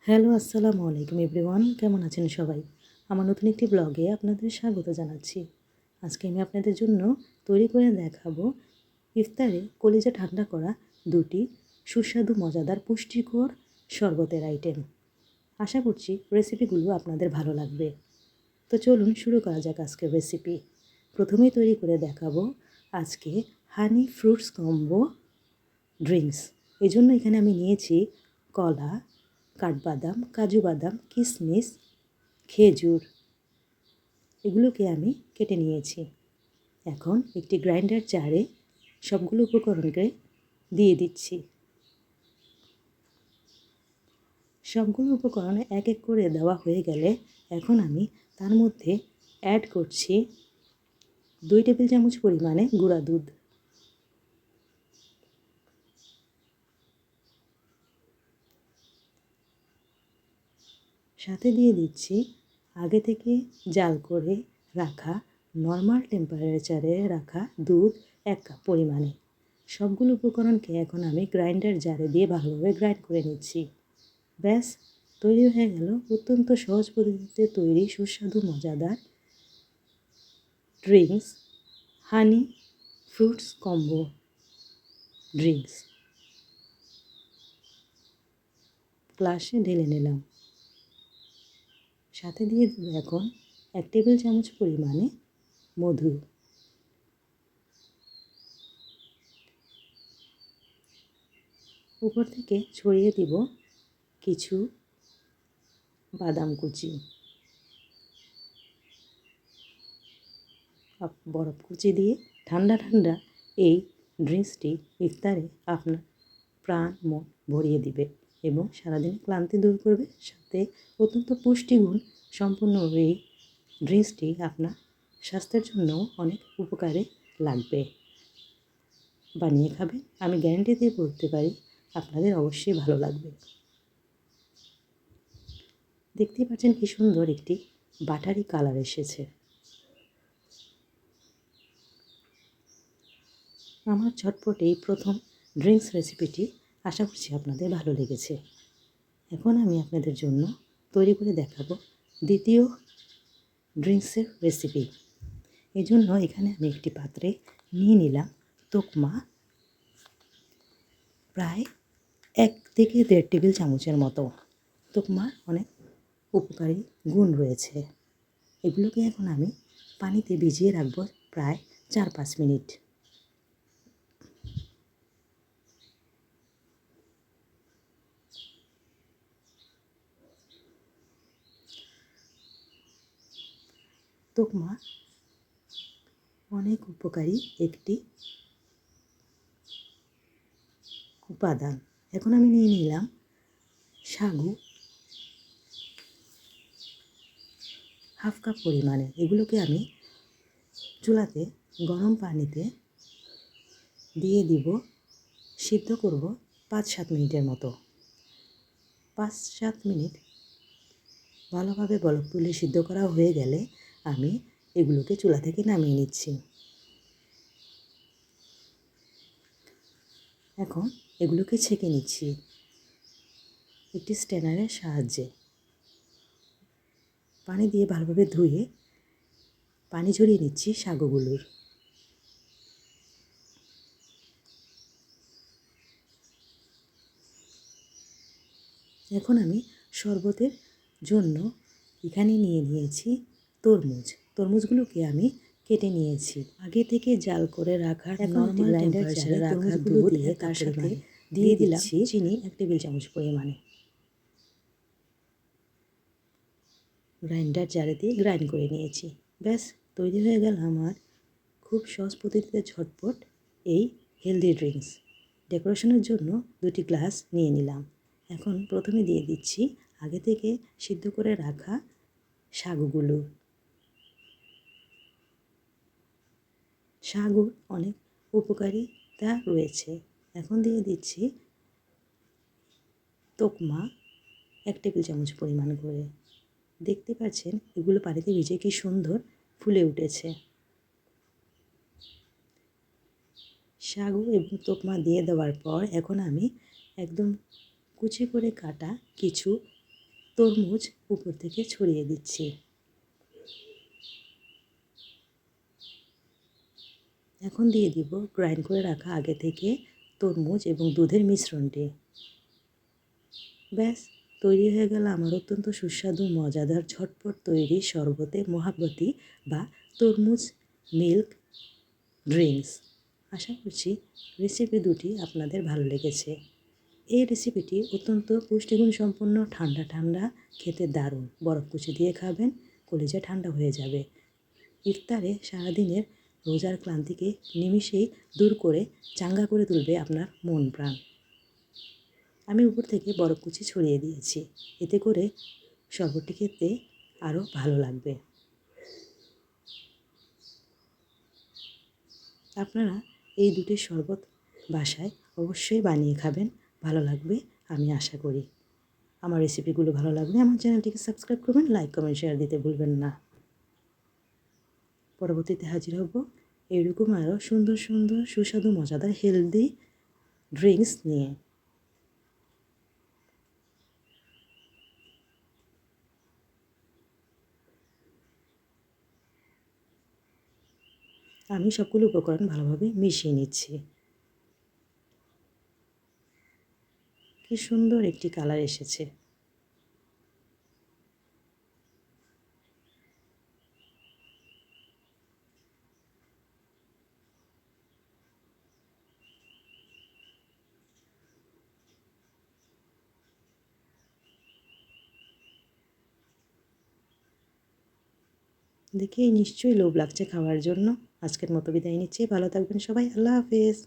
Hello, আসসালামু আলাইকুম everyone. কেমন আছেন সবাই? আমার নতুন একটি ব্লগে আপনাদের স্বাগত জানাচ্ছি। আজকে আমি আপনাদের জন্য তৈরি করে দেখাবো ইফতারে কলিজা ঠান্ডা করা দুটি সুস্বাদু মজাদার পুষ্টিকর শরবতের আইটেম। আশা করছি রেসিপিগুলো আপনাদের ভালো লাগবে। তো চলুন শুরু করা যাক আজকের রেসিপি। প্রথমেই তৈরি করে দেখাবো আজকে হানি ফ্রুটস কম্বো ড্রিঙ্কস। এই জন্য এখানে আমি নিয়েছি কলা, কাঠবাদাম, কাজু বাদাম, কিশমিশ, খেজুর, এগুলোকে আমি কেটে নিয়েছি। এখন একটি গ্রাইন্ডার জারে সবগুলো উপকরণকে দিয়ে দিচ্ছি। সবগুলো উপকরণ এক এক করে দেওয়া হয়ে গেলে এখন আমি তার মধ্যে অ্যাড করছি 2 টেবিল চামচ পরিমাণে গুঁড়া দুধ। সাথে দিয়ে দিচ্ছি আগে থেকে জাল করে রাখা নর্মাল টেম্পারেচারে রাখা দুধ 1 কাপ পরিমাণে। সবগুলো উপকরণকে এখন আমি গ্রাইন্ডার জারে দিয়ে ভালোভাবে গ্রাইন্ড করে নিচ্ছি। ব্যাস তৈরি হয়ে গেল অত্যন্ত সহজ পদ্ধতিতে তৈরি সুস্বাদু মজাদার ড্রিঙ্কস, হানি ফ্রুটস কম্বো ড্রিঙ্কস। গ্লাসে ঢেলে নিলাম। সাথে দিয়ে দেবো এখন 1 টেবিল চামচ পরিমাণে মধু। উপর থেকে ছড়িয়ে দিব কিছু বাদাম কুচি, বরফ কুচি দিয়ে ঠান্ডা ঠান্ডা এই ড্রিঙ্কসটি ইফতারে আপনার প্রাণ মন ভরিয়ে দিবে এবং সারাদিন ক্লান্তি দূর করবে। সাথে অত্যন্ত পুষ্টিগুণ সম্পূর্ণ এই ড্রিঙ্কসটি আপনার স্বাস্থ্যের জন্য অনেক উপকারে লাগবে। বানিয়ে খাবেন, আমি গ্যারান্টি দিয়ে বলতে পারি আপনাদের অবশ্যই ভালো লাগবে। দেখতে পাচ্ছেন কি সুন্দর একটি বাটারি কালার এসেছে। আমার ঝটপট এই প্রথম ড্রিঙ্কস রেসিপিটি আশা করছি আপনাদের ভালো লেগেছে। এখন আমি আপনাদের জন্য তৈরি করে দেখাবো দ্বিতীয় ড্রিঙ্কসের রেসিপি। এই জন্য এখানে আমি একটি পাত্রে নিয়ে নিলাম তোকমা, প্রায় 1 থেকে 1.5 টেবিল চামচের মতো। তোকমার অনেক উপকারী গুণ রয়েছে। এগুলোকে এখন আমি পানিতে ভিজিয়ে রাখবো প্রায় 4-5 মিনিট। তোকমা অনেক উপকারী একটি উপাদান। এখন আমি নিয়ে নিলাম সাগু 1/2 কাপ পরিমাণে। এগুলোকে আমি চুলাতে গরম পানিতে দিয়ে দিব, সিদ্ধ করব 5-7 মিনিটের মতো। 5-7 মিনিট ভালোভাবে বলক তুলে সিদ্ধ করা হয়ে গেলে আমি এগুলোকে চুলা থেকে নামিয়ে নিচ্ছি। এখন এগুলোকে ছেঁকে নিচ্ছি একটি স্ট্রেনারের সাহায্যে। পানি দিয়ে ভালোভাবে ধুয়ে পানি ঝরিয়ে নিচ্ছি সাগুগুলোর। এখন আমি শরবতের জন্য এখানে নিয়ে নিয়েছি তরমুজগুলোকে আমি কেটে নিয়েছি। আগে থেকে জাল করে রাখা নরমাল টেম্পারেচারে রাখা দুধ দিয়ে তার সাথে দিয়ে দিচ্ছি চিনি 1 টেবিল চামচ পরিমাণে। গ্রাইন্ডার জারে দিয়ে গ্রাইন্ড করে নিয়েছি। ব্যাস তৈরি হয়ে গেল আমার খুব সহজ পদ্ধতিতে ঝটপট এই হেলদি ড্রিঙ্কস। ডেকোরেশনের জন্য 2টি গ্লাস নিয়ে নিলাম। এখন প্রথমে দিয়ে দিচ্ছি আগে থেকে সিদ্ধ করে রাখা সাগুগুলো। সাগুর অনেক উপকারিতা রয়েছে। এখন দিয়ে দিচ্ছি তোকমা 1 টেবিল চামচ পরিমাণ করে। দেখতে পাচ্ছেন এগুলো পানিতে ভিজে কি সুন্দর ফুলে উঠেছে। সাগু এবং তোকমা দিয়ে দেওয়ার পর এখন আমি একদম কুচি করে কাটা কিছু তরমুজ উপর থেকে ছড়িয়ে দিচ্ছি। এখন দিয়ে দিব গ্রাইন্ড করে রাখা আগে থেকে তরমুজ এবং দুধের মিশ্রণটি। ব্যাস, তৈরি হয়ে গেল আমার অত্যন্ত সুস্বাদু মজাদার ঝটপট তৈরি শরবতে মহাব্বতী বা তরমুজ মিল্ক ড্রিঙ্কস। আশা করছি রেসিপি দুটি আপনাদের ভালো লেগেছে। এই রেসিপিটি অত্যন্ত পুষ্টিগুণ সম্পন্ন, ঠান্ডা ঠান্ডা, খেতে দারুণ। বরফ কুচি দিয়ে খাবেন, কলিজা ঠান্ডা হয়ে যাবে। ইফতারে সারাদিনের রোজার ক্লান্তিকে নিমিষেই দূর করে চাঙ্গা করে তুলবে আপনার মন প্রাণ। আমি উপর থেকে বরফ কুচি ছড়িয়ে দিয়েছি, এতে করে শরবতটি খেতে আরও ভালো লাগবে। আপনারা এই দুটি শরবত বাসায় অবশ্যই বানিয়ে খাবেন, ভালো লাগবে আমি আশা করি। আমার রেসিপিগুলো ভালো লাগলে আমার চ্যানেলটিকে সাবস্ক্রাইব করবেন, লাইক কমেন্ট শেয়ার দিতে ভুলবেন না। পরবর্তীতে হাজির হব এরকম আরও সুন্দর সুন্দর সুস্বাদু মজাদার হেলদি ড্রিঙ্কস নিয়ে। আমি সবগুলো উপকরণ ভালোভাবে মিশিয়ে নিচ্ছি। কি সুন্দর একটি কালার এসেছে। দেখেই নিশ্চয়ই লোভ লাগছে খাওয়ার জন্য। আজকের মতো বিদায় নিচ্ছি। ভালো থাকবেন সবাই। আল্লাহ হাফেজ।